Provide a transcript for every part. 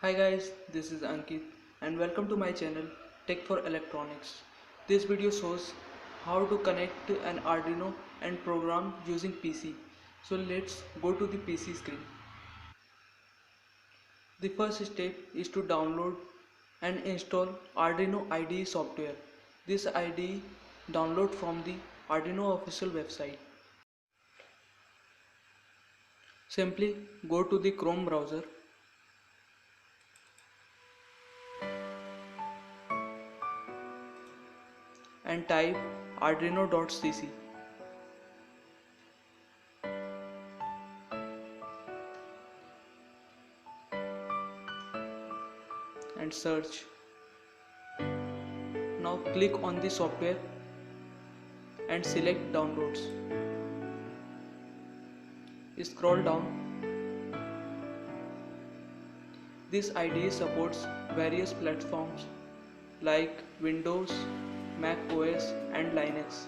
Hi guys, this is Ankit and welcome to my channel Tech for Electronics. This video shows how to connect an Arduino and program using PC. So let's go to the PC screen. The first step is to download and install Arduino IDE software. This IDE download from the Arduino official website. Simply go to the Chrome browser and type arduino.cc and search. Now click on the software and select downloads. Scroll down. This IDE supports various platforms like Windows, Mac OS and Linux.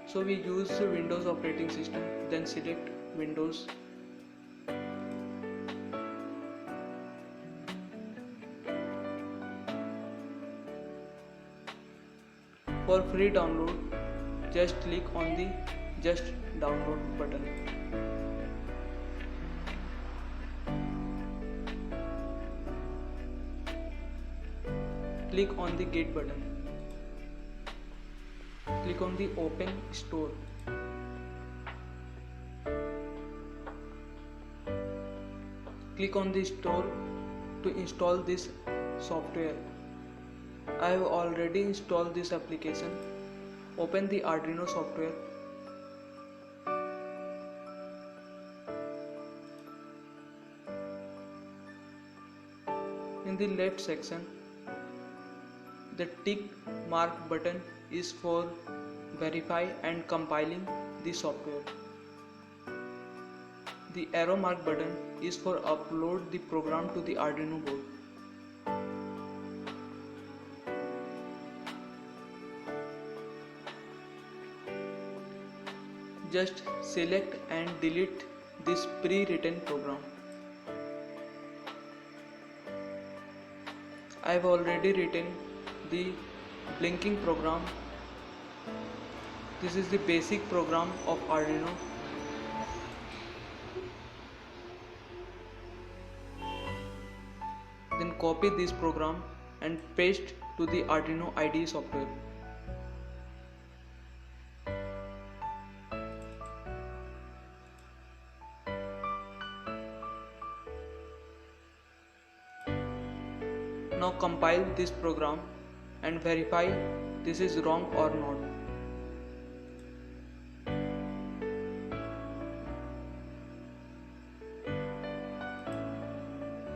So we use the Windows operating system, then select Windows. For free download, just click on the Just Download button. Click on the Get button. Click on the Open Store. Click on the Store to install this software. I have already installed this application. Open the Arduino software. In the left section, the tick mark button is for verify and compiling the software. The arrow mark button is for upload the program to the Arduino board. Just select and delete this pre-written program. I have already written the blinking program. This is the basic program of Arduino. Then copy this program and paste to the Arduino IDE software. Now compile this program and verify this is wrong or not.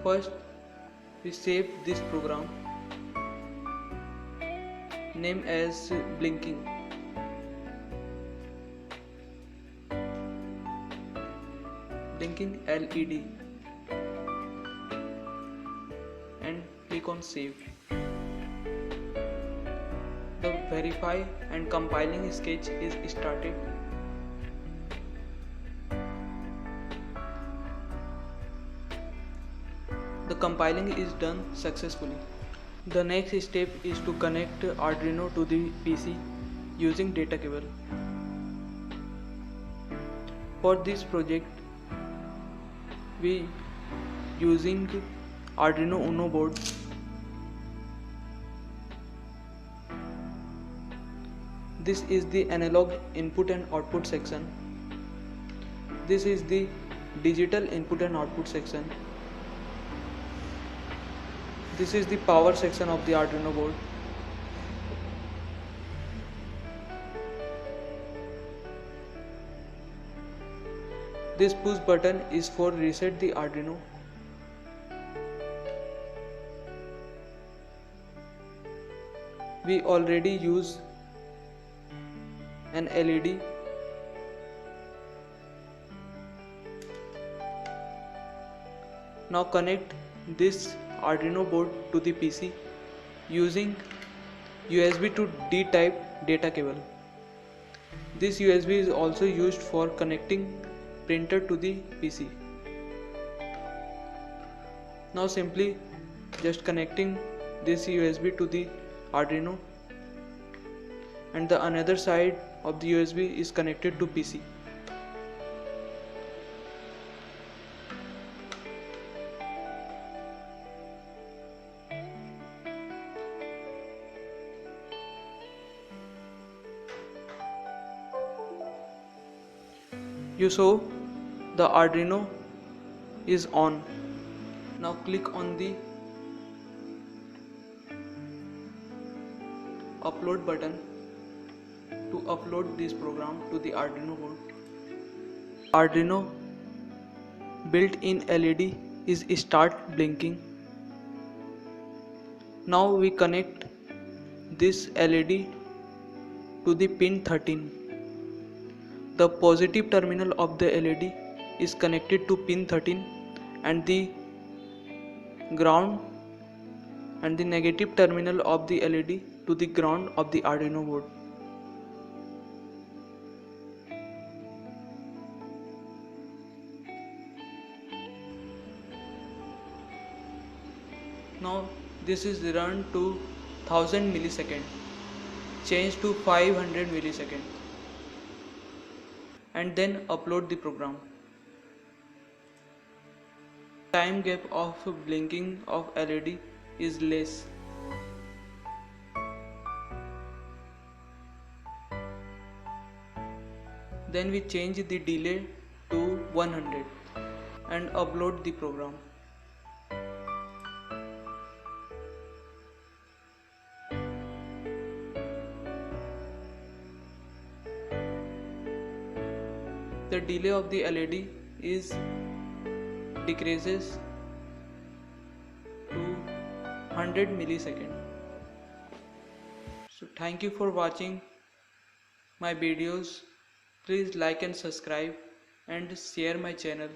First, we save this program, name as blinking. Blinking LED and click on save. The verify and compiling sketch is started. The compiling is done successfully. The next step is to connect Arduino to the PC using data cable. For this project, we using Arduino Uno board. This is the analog input and output section. This is the digital input and output section. This is the power section of the Arduino board. This push button is for reset the Arduino. We already use an LED. Now connect this Arduino board to the PC using USB to D type data cable. This USB is also used for connecting printer to the PC. Now simply just connecting this USB to the Arduino, and the another side of the USB is connected to PC. You saw the Arduino is on. Now click on the upload button to upload this program to the Arduino board. Arduino built-in LED is start blinking. Now we connect this LED to the pin 13. The positive terminal of the LED is connected to pin 13 and the ground, and the negative terminal of the LED to the ground of the Arduino board. Now this is run to 1000 milliseconds, change to 500 milliseconds, and then upload the program. Time gap of blinking of LED is less. Then we change the delay to 100 and upload the program. The delay of the LED is decreases to 100 milliseconds. So thank you for watching my videos. Please like and subscribe and share my channel.